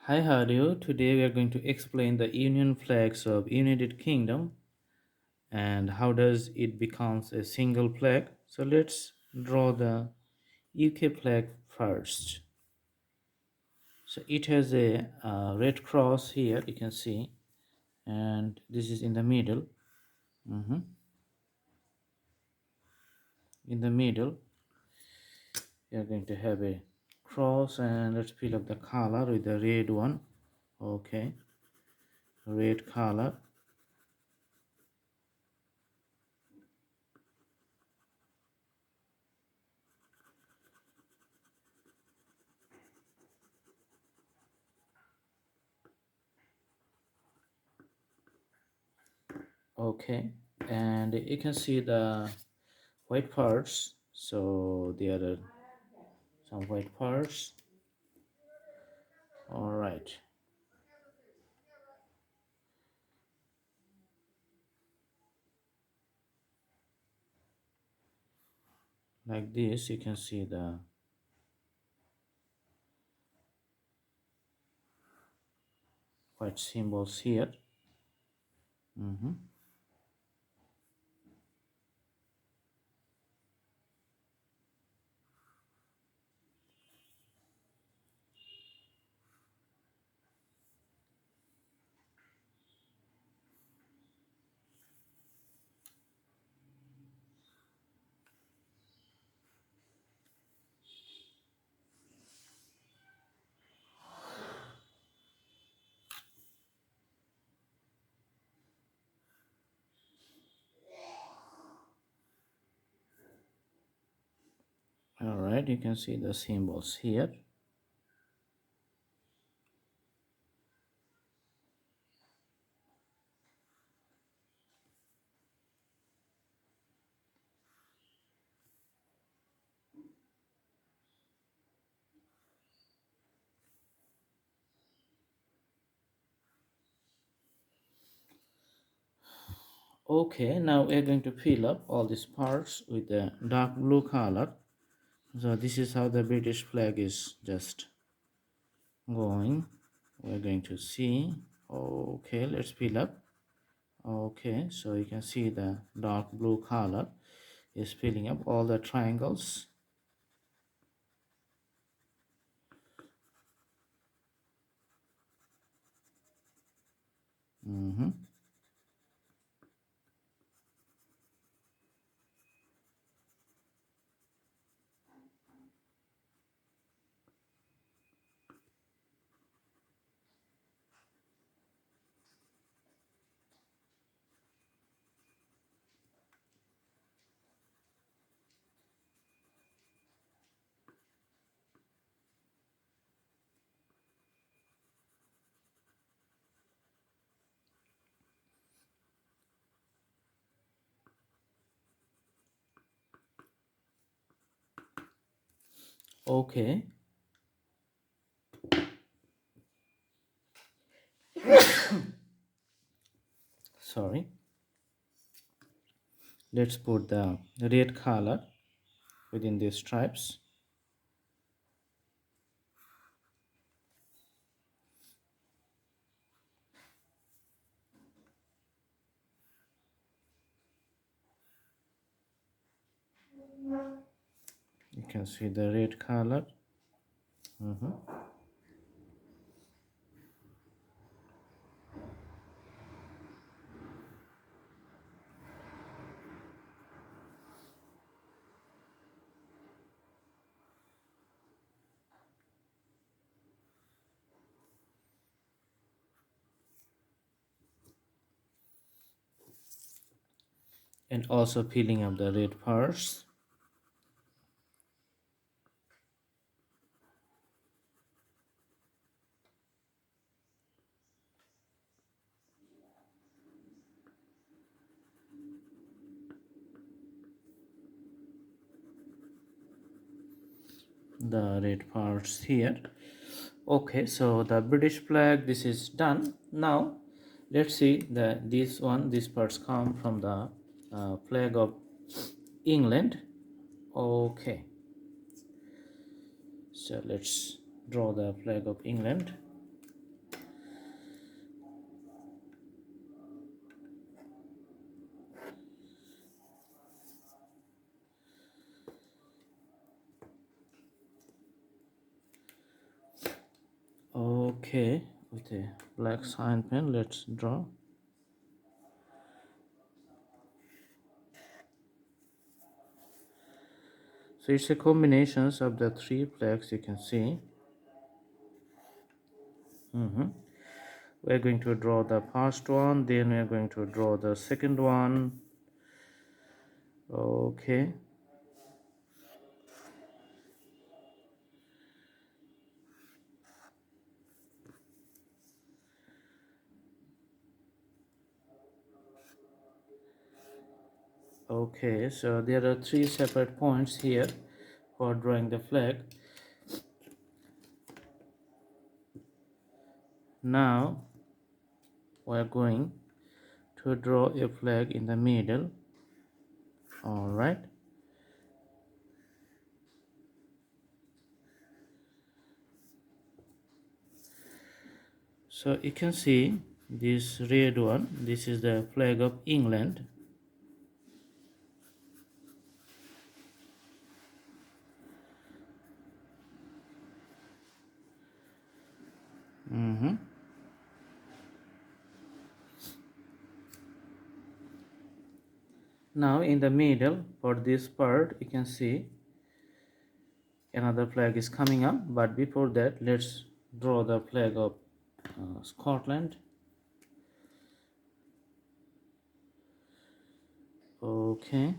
Hi, how are you? Today we are going to explain the Union flags of United Kingdom and how does it becomes a single flag. So let's draw the UK flag first. So it has a red cross here, you can see, and this is in the middle. Mhm. In the middle, we are going to have a cross, and let's fill up the color with the red one. Okay, red color. Okay, and you can see the white parts. So there are some white parts. All right, like this you can see the white symbols here. Mhm. All right, you can see the symbols here. Okay, now we're going to fill up all these parts with the dark blue color. So this is how the British flag is just going. We're going to see. Okay, let's fill up. Okay, so you can see the dark blue color is filling up all the triangles. Mm-hmm. Okay, sorry. Let's put the red color within these stripes. You can see the red color. Mhm. And also peeling up the red parts. The red parts here. Okay, so the British flag, this is done. Now let's see the these parts come from the flag of England. Okay, so let's draw the flag of England. Okay, with a black sign pen, let's draw. So it's a combinations of the three flags you can see. We're going to draw the first one, then we're going to draw the second one. Okay. Okay, so there are three separate points here for drawing the flag. Now we're going to draw a flag in the middle. All right. So you can see this red one. This is the flag of England. Now in the middle for this part you can see another flag is coming up, but before that let's draw the flag of Scotland. Okay.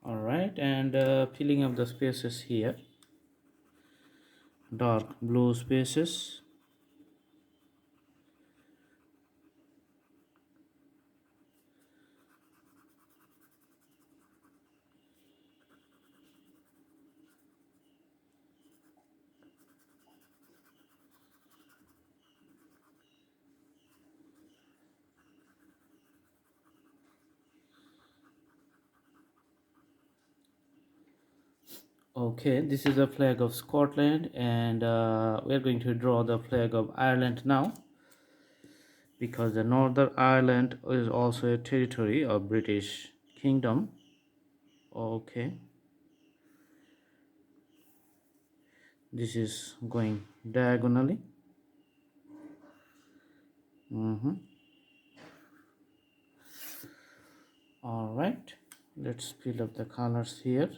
All right, and filling up the spaces here, dark blue spaces. Okay, this is the flag of Scotland, and we're going to draw the flag of Ireland now, because the Northern Ireland is also a territory of British Kingdom. Okay, this is going diagonally. All right, let's fill up the colors here.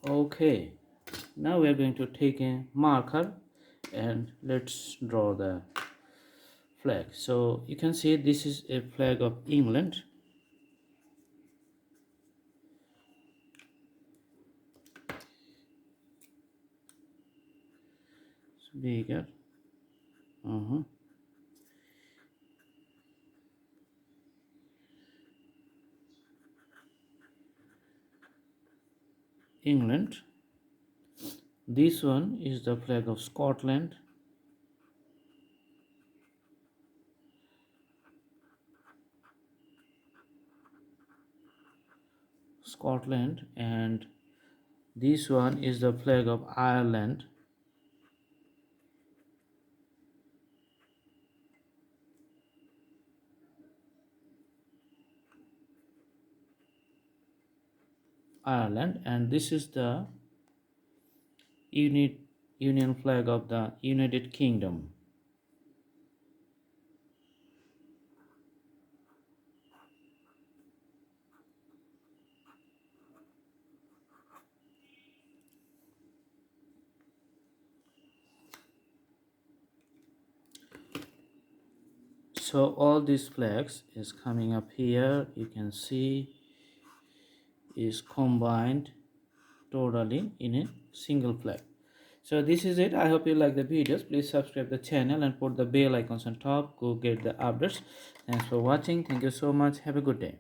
Okay, now we are going to take a marker and let's draw the flag. So you can see this is a flag of England. It's bigger. England. This one is the flag of Scotland. Scotland, and this one is the flag of Ireland. Ireland, and this is the Union flag of the United Kingdom. So all these flags is coming up here. You can see is combined totally in a single flag. So this is it. I hope you like the videos. Please subscribe the channel and put the bell icons on top. Go get the updates. Thanks for watching. Thank you so much. Have a good day.